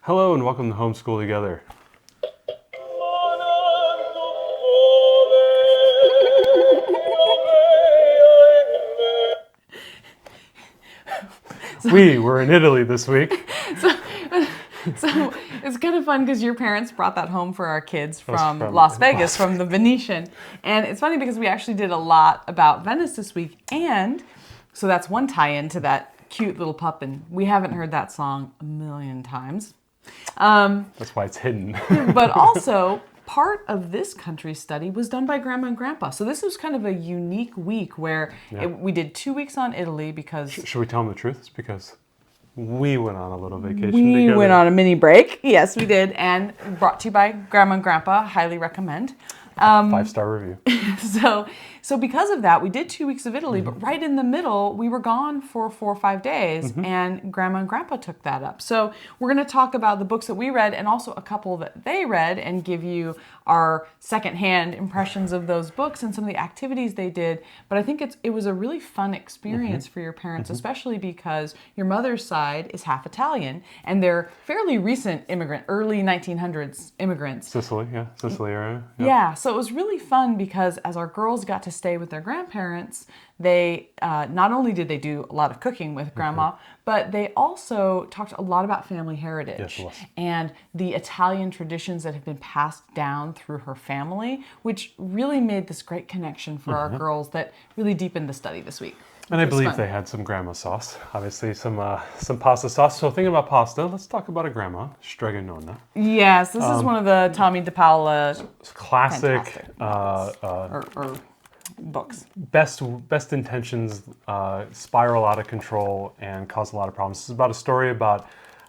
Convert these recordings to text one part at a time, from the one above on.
Hello and welcome to Homeschool Together. We were in Italy this week. So it's kind of fun because your parents brought that home for our kids from from Las Vegas, from the Venetian. And it's funny because we actually did a lot about Venice this week. And so that's one tie-in to that cute little pup. And we haven't heard that song a million times. That's why it's hidden. But also, part of this country study was done by Grandma and Grandpa. So this was kind of a unique week where we did 2 weeks on Italy because... Should we tell them the truth? It's because we went on a little vacation we together. went on a mini break. Yes, we did. And brought to you by Grandma and Grandpa. Highly recommend. 5-star review. So because of that, we did 2 weeks of Italy, but right in the middle, we were gone for 4 or 5 days, and Grandma and Grandpa took that up. So we're going to talk about the books that we read and also a couple that they read and give you our secondhand impressions of those books and some of the activities they did. But I think it was a really fun experience for your parents, especially because your mother's side is half Italian, and they're fairly recent early 1900s immigrants. Sicily area. Yeah, so it was really fun because as our girls got to stay with their grandparents, they not only did they do a lot of cooking with Grandma, but they also talked a lot about family heritage and the Italian traditions that have been passed down through her family, which really made this great connection for our girls that really deepened the study this week. And I believe they had some grandma sauce, obviously some pasta sauce. So thinking about pasta, let's talk about a grandma, stregonona. Yes, this is one of the Tommy DePaola classic books. Best intentions spiral out of control and cause a lot of problems. This is about a story about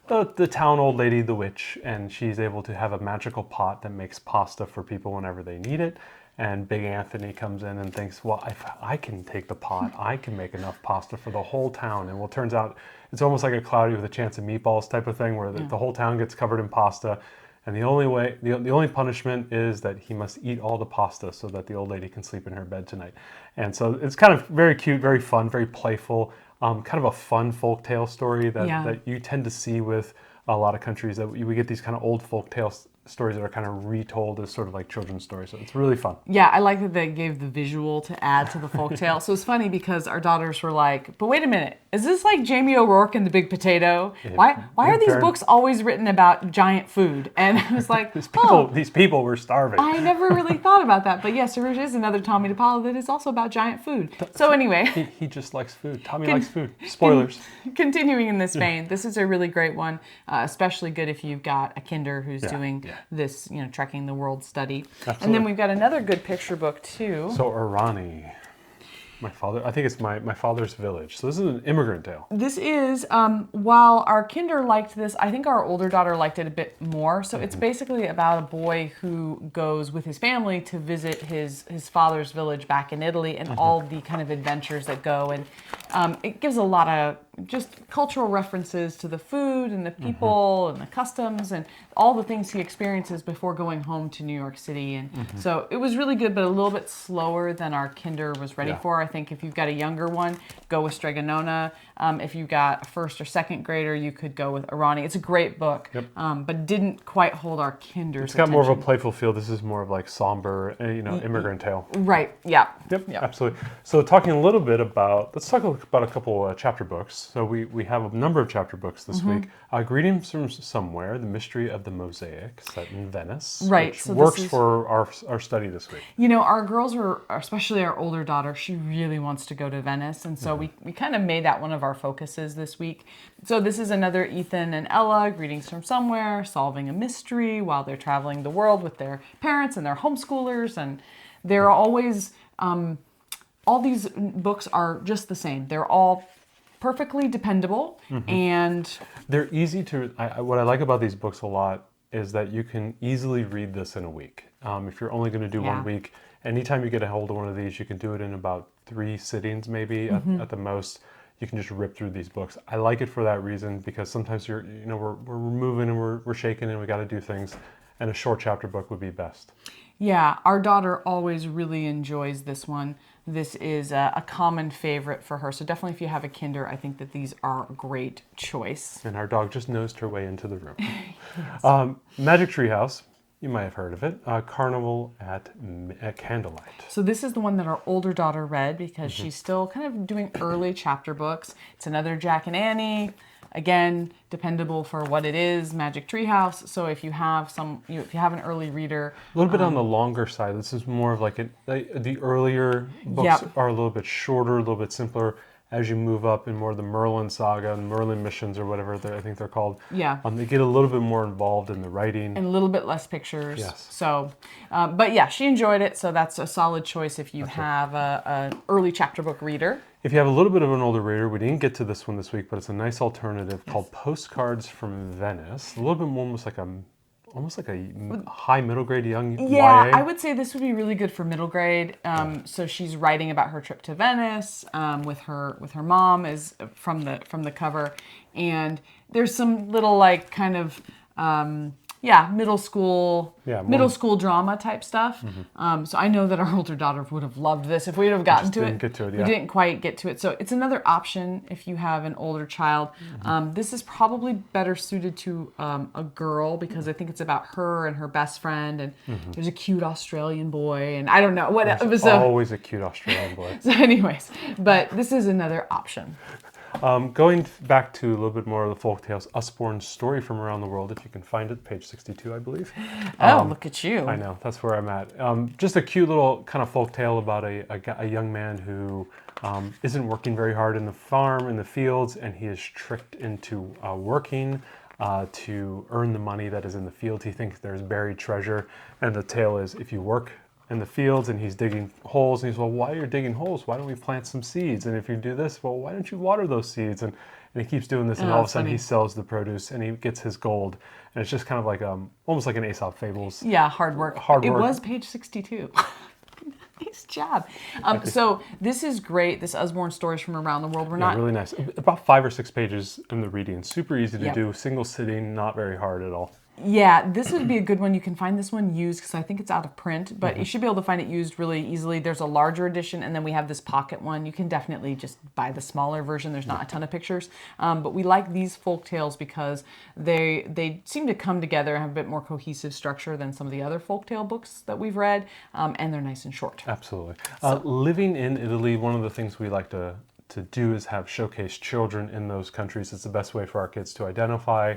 the town old lady, the witch, and she's able to have a magical pot that makes pasta for people whenever they need it. And Big Anthony comes in and thinks, well, if I can take the pot, I can make enough pasta for the whole town. And well, it turns out it's almost like a Cloudy with a Chance of Meatballs type of thing where the whole town gets covered in pasta. And the only punishment is that he must eat all the pasta so that the old lady can sleep in her bed tonight. And so it's kind of very cute, very fun, very playful, kind of a fun folktale story that you tend to see with a lot of countries, that we get these kind of old folktale stories that are kind of retold as sort of like children's stories. So it's really fun. Yeah, I like that they gave the visual to add to the folktale. So it's funny because our daughters were like, but wait a minute, is this like Jamie O'Rourke and the Big Potato? Why are these books always written about giant food? And I was like, these people were starving. I never really thought about that. But yes, there is another Tommy DePaola that is also about giant food. So anyway. He just likes food. Tommy likes food. Spoilers. Continuing in this vein, this is a really great one, especially good if you've got a kinder who's doing this, Trekking the World study. Absolutely. And then we've got another good picture book too. So Irani. I think it's my father's village. So this is an immigrant tale. This is, while our kinder liked this, I think our older daughter liked it a bit more. So it's basically about a boy who goes with his family to visit his father's village back in Italy and all the kind of adventures that go. And it gives a lot of just cultural references to the food and the people and the customs and all the things he experiences before going home to New York City. And so it was really good, but a little bit slower than our kinder was ready for. I think if you've got a younger one, go with Stregonona. If you've got a first or second grader, you could go with Irani. It's a great book, but didn't quite hold our kinder's It's got attention. more of a playful feel. This is more of like somber, immigrant tale. Right, yeah. Yep, absolutely. So talking a little bit about, let's talk about a couple chapter books. So we have a number of chapter books this week. Greetings from Somewhere, The Mystery of the Mosaic, set in Venice. Right. Which So works for our study this week. Our girls were, especially our older daughter, she really wants to go to Venice. And so we kind of made that one of our focuses this week. So this is another Ethan and Ella, Greetings from Somewhere, solving a mystery while they're traveling the world with their parents and their homeschoolers. And they're always, all these books are just the same. They're all perfectly dependable, and they're easy to. What I like about these books a lot is that you can easily read this in a week. If you're only going to do 1 week, anytime you get a hold of one of these, you can do it in about 3 sittings, maybe at the most. You can just rip through these books. I like it for that reason because sometimes we're moving and we're shaking and we got to do things, and a short chapter book would be best. Yeah, our daughter always really enjoys this one. this is a common favorite for her. So definitely if you have a kinder, I think that these are a great choice. And our dog just nosed her way into the room. Magic Treehouse, you might have heard of it. Carnival at Candlelight. So this is the one that our older daughter read because she's still kind of doing early chapter books. It's another Jack and Annie. Again, dependable for what it is, Magic Treehouse. So if you have if you have an early reader, A little bit on the longer side. This is more of like the earlier books are a little bit shorter, a little bit simpler. As you move up in more of the Merlin saga and Merlin missions or whatever I think they're called, they get a little bit more involved in the writing. And a little bit less pictures. Yes. So, but yeah, she enjoyed it. So that's a solid choice if you have an early chapter book reader. If you have a little bit of an older reader, we didn't get to this one this week, but it's a nice alternative called Postcards from Venice. A little bit more almost like a high middle grade young Yeah, YA. I would say this would be really good for middle grade. So she's writing about her trip to Venice with her mom is from the cover, and there's some little like kind of middle school drama type stuff. So I know that our older daughter would have loved this if we would have gotten to it. We didn't quite get to it. So it's another option if you have an older child. This is probably better suited to a girl because I think it's about her and her best friend, and there's a cute Australian boy, and I don't know what. There's always a cute Australian boy. So anyways, but this is another option. Going back to a little bit more of the folk tales, Usborne's Story from Around the World, if you can find it, page 62, I believe. Look at you. I know, that's where I'm at. Just a cute little kind of folk tale about a young man who isn't working very hard in the farm, in the fields, and he is tricked into working to earn the money that is in the fields. He thinks there's buried treasure, and the tale is if you work in the fields and he's digging holes, and he's, well, why are you digging holes? Why don't we plant some seeds? And if you do this, well, why don't you water those seeds? And he keeps doing this, and all of a sudden he sells the produce and he gets his gold. And it's just kind of like almost like an Aesop Fables. Yeah, hard work. It was page 62. Nice job. So this is great. This Usborne Stories from Around the World. Really nice. About 5 or 6 pages in the reading. Super easy to do. Single sitting, not very hard at all. Yeah, this would be a good one. You can find this one used because I think it's out of print, but you should be able to find it used really easily. There's a larger edition, and then we have this pocket one. You can definitely just buy the smaller version. There's not a ton of pictures, but we like these folk tales because they seem to come together and have a bit more cohesive structure than some of the other folk tale books that we've read, and they're nice and short. Absolutely. Living in Italy, one of the things we like to do is have showcase children in those countries. It's the best way for our kids to identify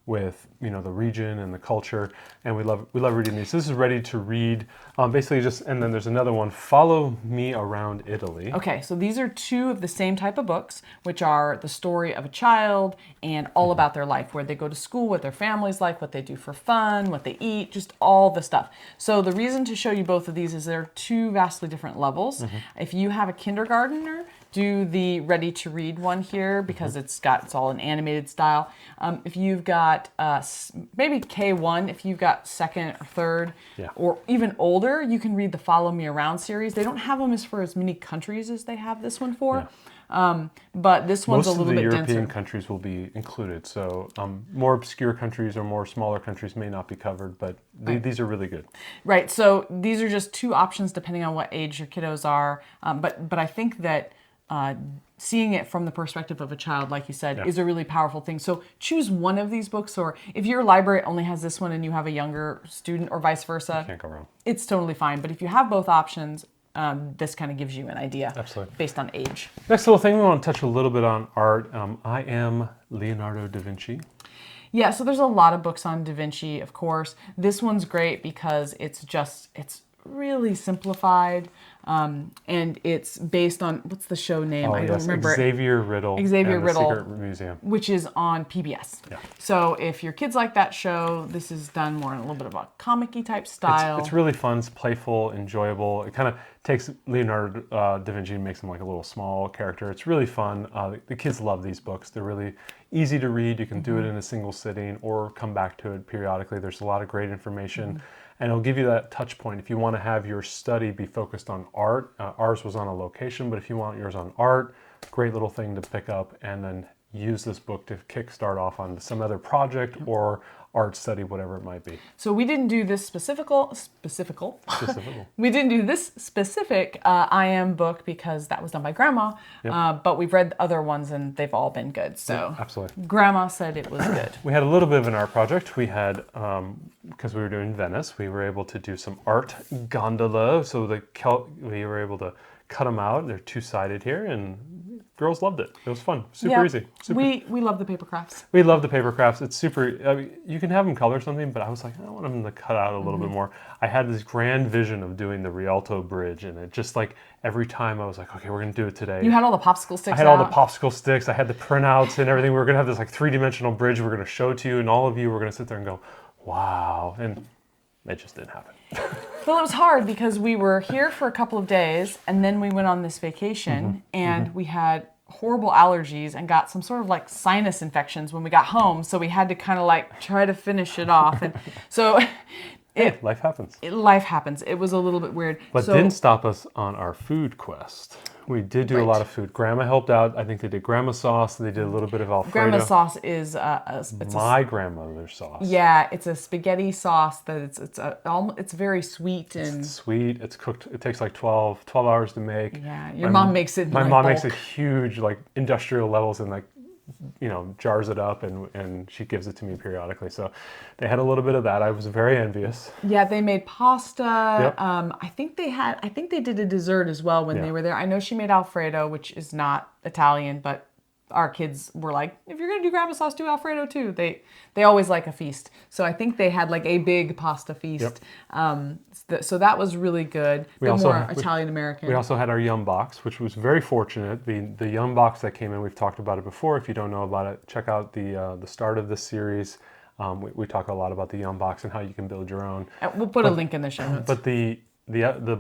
with the region and the culture, and we love reading these. This is ready to read, basically and then there's another one, Follow Me Around Italy. Okay, so these are 2 of the same type of books, which are the story of a child and all about their life, where they go to school, what their family's like, what they do for fun, what they eat, just all the stuff. So the reason to show you both of these is they're 2 vastly different levels. If you have a kindergartner, do the ready to read one here because it's all an animated style. If you've got maybe K1, if you've got second or third, or even older, you can read the Follow Me Around series. They don't have them for as many countries as they have this one for. But this one's a little bit denser. Most of the European countries will be included, so more obscure countries or more smaller countries may not be covered, but these are really good. Right, so these are just 2 options depending on what age your kiddos are, but I think that seeing it from the perspective of a child, like you said, is a really powerful thing. So choose one of these books, or if your library only has this one and you have a younger student or vice versa, you can't go wrong. It's totally fine. But if you have both options, this kind of gives you an idea based on age. Next little thing, we want to touch a little bit on art. I Am Leonardo da Vinci. Yeah, so there's a lot of books on Da Vinci, of course. This one's great because it's really simplified. And it's based on, what's the show name? I don't remember. Xavier Riddle. Xavier Riddle, the Secret Museum, which is on PBS. So if your kids like that show, this is done more in a little bit of a comic-y type style. It's really fun. It's playful, enjoyable. It kind of takes Leonardo da Vinci and makes him like a little small character. It's really fun. The kids love these books. They're really easy to read. You can do it in a single sitting or come back to it periodically. There's a lot of great information. And it'll give you that touch point. If you want to have your study be focused on art, ours was on a location, but if you want yours on art, great little thing to pick up and then use this book to kickstart off on some other project or art study, whatever it might be. So we didn't do this specifical. We didn't do this specific I Am book because that was done by Grandma, but we've read other ones and they've all been good. So absolutely. Grandma said it was good. We had a little bit of an art project. We had, because we were doing Venice, we were able to do some art gondola. So we were able to cut them out. They're two-sided here, and girls loved it. It was fun. Super easy. We love the paper crafts. We love the paper crafts. It's super, I mean, you can have them color something, but I was like, I want them to cut out a little bit more. I had this grand vision of doing the Rialto Bridge, and it just like every time I was like, okay, we're going to do it today. You had all the popsicle sticks I had all the popsicle sticks. I had the printouts and everything. We were going to have this like three-dimensional bridge we're going to show to you, and all of you were going to sit there and go, wow. And it just didn't happen. Well, it was hard because we were here for a couple of days, and then we went on this vacation, and we had horrible allergies and got some sort of like sinus infections when we got home. So we had to kind of like try to finish it off. And so life happens. Life happens. It was a little bit weird. But didn't stop us on our food quest. We did do a lot of food. Grandma helped out. I think they did grandma sauce. They did a little bit of Alfredo. Grandma sauce is my grandmother's sauce. Yeah, it's a spaghetti sauce that it's very sweet and it's sweet. It's cooked. It takes like 12 hours to make. Yeah, your mom makes it. My mom makes it huge, like industrial levels, and like jars it up, and she gives it to me periodically. So they had a little bit of that. I was very envious. Yeah, they made pasta. Yep. I think they did a dessert as well when they were there. I know she made Alfredo, which is not Italian, but our kids were like, if you're gonna do grandma sauce, do Alfredo too. They always like a feast. So I think they had like a big pasta feast. So that was really good. Italian American. We also had our Yum box, which was very fortunate. The Yum box that came in, we've talked about it before. If you don't know about it, check out the start of this series. We talk a lot about the Yum box and how you can build your own. We'll put a link in the show notes. But the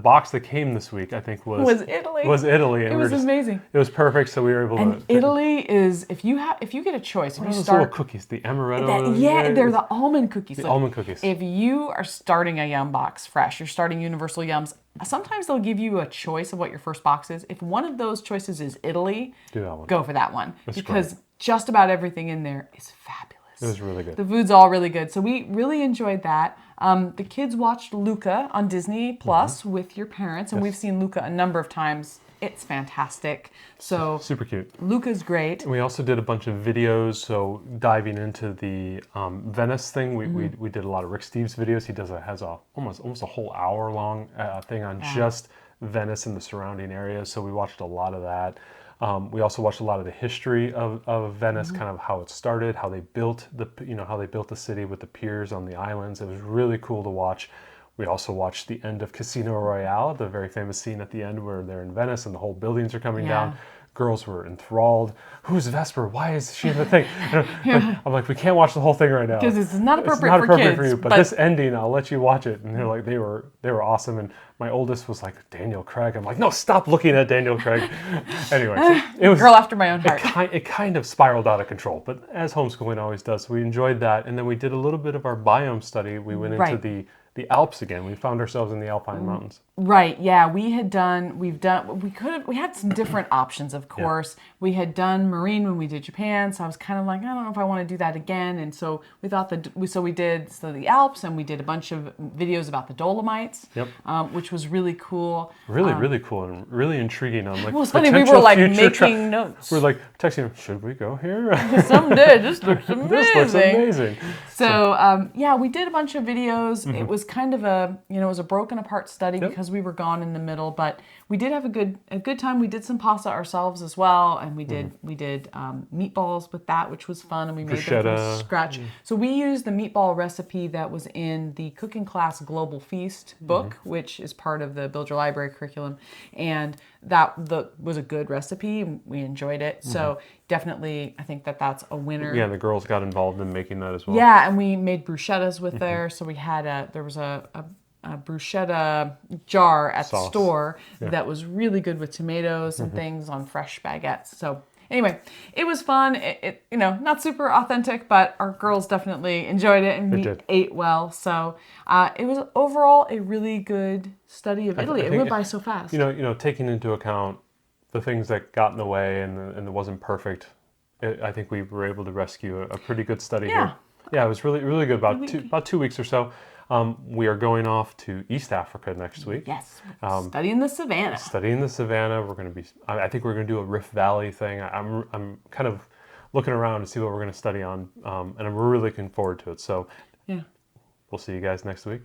box that came this week, I think, was Italy. And it was amazing. It was perfect, so we were able to. And Italy is if you get a choice, if you those start little cookies, the amaretto. They're the almond cookies. The almond cookies. If you are starting a Yum box fresh, you're starting Universal Yums. Sometimes they'll give you a choice of what your first box is. If one of those choices is Italy, do that one. Go for that one because great. Just about everything in there is fabulous. It was really good. The food's all really good. So we really enjoyed that. The kids watched Luca on Disney Plus with your parents, and we've seen Luca a number of times. It's fantastic. So super cute. Luca's great. We also did a bunch of videos. So diving into the Venice thing, we did a lot of Rick Steves videos. He has almost a whole hour long thing on just Venice and the surrounding areas. So we watched a lot of that. We also watched a lot of the history of Venice, kind of how it started, how they built the city with the piers on the islands. It was really cool to watch. We also watched the end of Casino Royale, the very famous scene at the end where they're in Venice and the whole buildings are coming down. Girls were enthralled. Who's Vesper? Why is she in the thing? I'm like, we can't watch the whole thing right now because it's not appropriate for kids. For you. But this ending, I'll let you watch it. And they're like, they were awesome. And my oldest was like, Daniel Craig. I'm like, no, stop looking at Daniel Craig. Anyway, so it was girl after my own heart. It kind of spiraled out of control, but as homeschooling always does, we enjoyed that. And then we did a little bit of our biome study. We went into the Alps again. We found ourselves in the Alpine mountains. Right. Yeah. We had some different options, of course. Yeah. We had done marine when we did Japan. So I was kind of like, I don't know if I want to do that again. And so we thought we did the Alps, and we did a bunch of videos about the Dolomites, which was really cool. Really cool and really intriguing. On like, it was funny. We were like making notes. We're like texting him, should we go here? Someday. This looks amazing. This looks amazing. So we did a bunch of videos. It was kind of it was a broken apart study because we were gone in the middle, but we did have a good time. We did some pasta ourselves as well, and we did meatballs with that, which was fun, and we made them from scratch. So we used the meatball recipe that was in the Cooking Class Global Feast book, which is part of the Build Your Library curriculum, and that was a good recipe. We enjoyed it, so definitely I think that's a winner. Yeah, the girls got involved in making that as well. Yeah, and we made bruschettas with there. So we had there was a bruschetta jar at the store that was really good with tomatoes and things on fresh baguettes. So anyway, it was fun. It not super authentic, but our girls definitely enjoyed it, and we ate well. So it was overall a really good study of Italy. It went by so fast. Taking into account the things that got in the way and it wasn't perfect, I think we were able to rescue a pretty good study Yeah. here. Yeah, it was really, really good. Really About 2 weeks or so. We are going off to East Africa next week. Yes, studying the savannah. Studying the savannah. We're going to be. I think we're going to do a Rift Valley thing. I'm kind of looking around to see what we're going to study on, and I'm really looking forward to it. So Yeah. we'll see you guys next week.